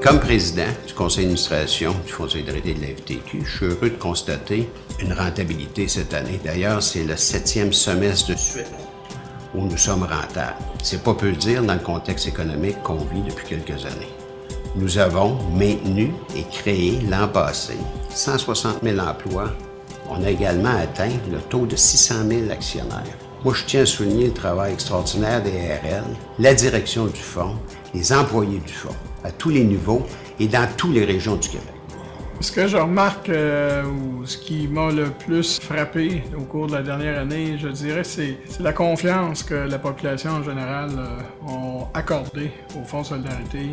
Comme président du conseil d'administration du Fonds de solidarité de la FTQ, je suis heureux de constater une rentabilité cette année. D'ailleurs, c'est le 7e semestre de suite où nous sommes rentables. C'est pas peu le dire dans le contexte économique qu'on vit depuis quelques années. Nous avons maintenu et créé l'an passé 160 000 emplois. On a également atteint le taux de 600 000 actionnaires. Moi, je tiens à souligner le travail extraordinaire des ARL, la direction du Fonds, les employés du Fonds, à tous les niveaux et dans toutes les régions du Québec. Ce que je remarque, ou ce qui m'a le plus frappé au cours de la dernière année, je dirais, c'est la confiance que la population en général a accordée au Fonds de solidarité.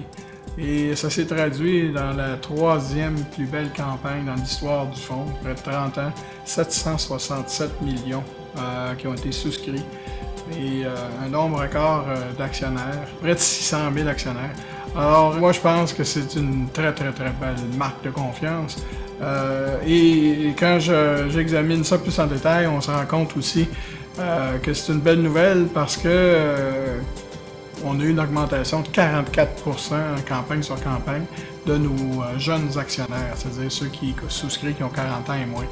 Et ça s'est traduit dans la 3e plus belle campagne dans l'histoire du Fonds, près de 30 ans, 767 millions qui ont été souscrits et un nombre record d'actionnaires, près de 600 000 actionnaires. Alors moi je pense que c'est une très belle marque de confiance et quand j'examine ça plus en détail, on se rend compte aussi que c'est une belle nouvelle parce que on a eu une augmentation de 44% en campagne sur campagne de nos jeunes actionnaires, c'est-à-dire ceux qui souscrivent qui ont 40 ans et moins.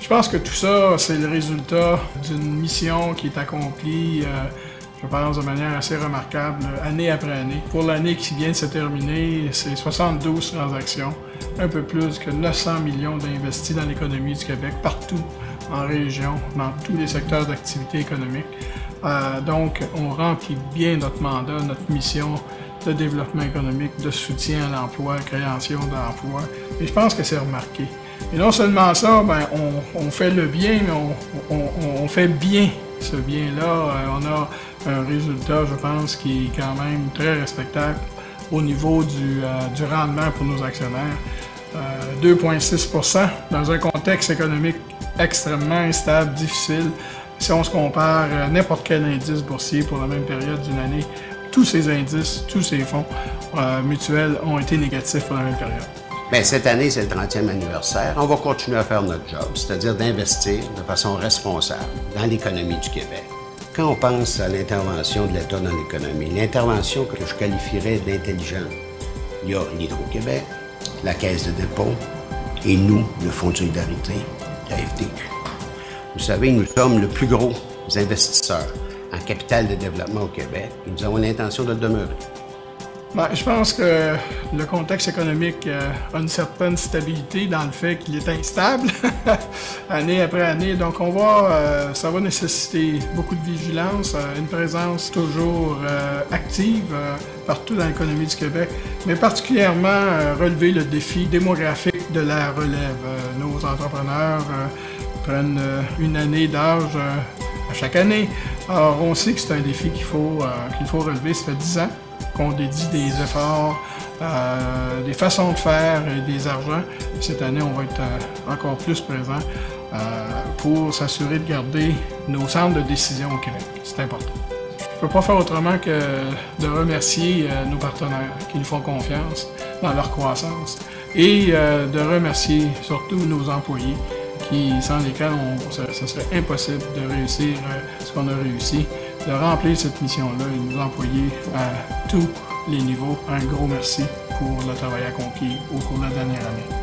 Je pense que tout ça, c'est le résultat d'une mission qui est accomplie, je pense, de manière assez remarquable, année après année. Pour l'année qui vient de se terminer, c'est 72 transactions, un peu plus que 900 millions d'investis dans l'économie du Québec, partout en région, dans tous les secteurs d'activité économique. Donc, on remplit bien notre mandat, notre mission de développement économique, de soutien à l'emploi, création d'emplois, et je pense que c'est remarqué. Et non seulement ça, on fait le bien, mais on fait bien ce bien-là. On a un résultat, je pense, qui est quand même très respectable au niveau du rendement pour nos actionnaires. 2,6 % dans un contexte économique extrêmement instable, difficile. Si on se compare à n'importe quel indice boursier pour la même période d'une année, tous ces indices, tous ces fonds mutuels ont été négatifs pour la même période. Bien, cette année, c'est le 30e anniversaire. On va continuer à faire notre job, c'est-à-dire d'investir de façon responsable dans l'économie du Québec. Quand on pense à l'intervention de l'État dans l'économie, l'intervention que je qualifierais d'intelligente, il y a l'Hydro-Québec, la Caisse de dépôt et nous, le Fonds de solidarité, la FTQ. Vous savez, nous sommes le plus gros investisseur en capital de développement au Québec et nous avons l'intention de le demeurer. Je pense que le contexte économique a une certaine stabilité dans le fait qu'il est instable année après année. Donc ça va nécessiter beaucoup de vigilance, une présence toujours active partout dans l'économie du Québec, mais particulièrement relever le défi démographique de la relève. Nos entrepreneurs prennent une année d'âge à chaque année. Alors on sait que c'est un défi qu'il faut relever. Ça fait 10 ans qu'on dédie des efforts, des façons de faire et des argents. Cette année, on va être encore plus présent pour s'assurer de garder nos centres de décision au Québec. C'est important. Je ne peux pas faire autrement que de remercier nos partenaires qui nous font confiance dans leur croissance et de remercier surtout nos employés sans lesquels ce serait impossible de réussir ce qu'on a réussi, de remplir cette mission-là et nous employer à tous les niveaux. Un gros merci pour le travail accompli au cours de la dernière année.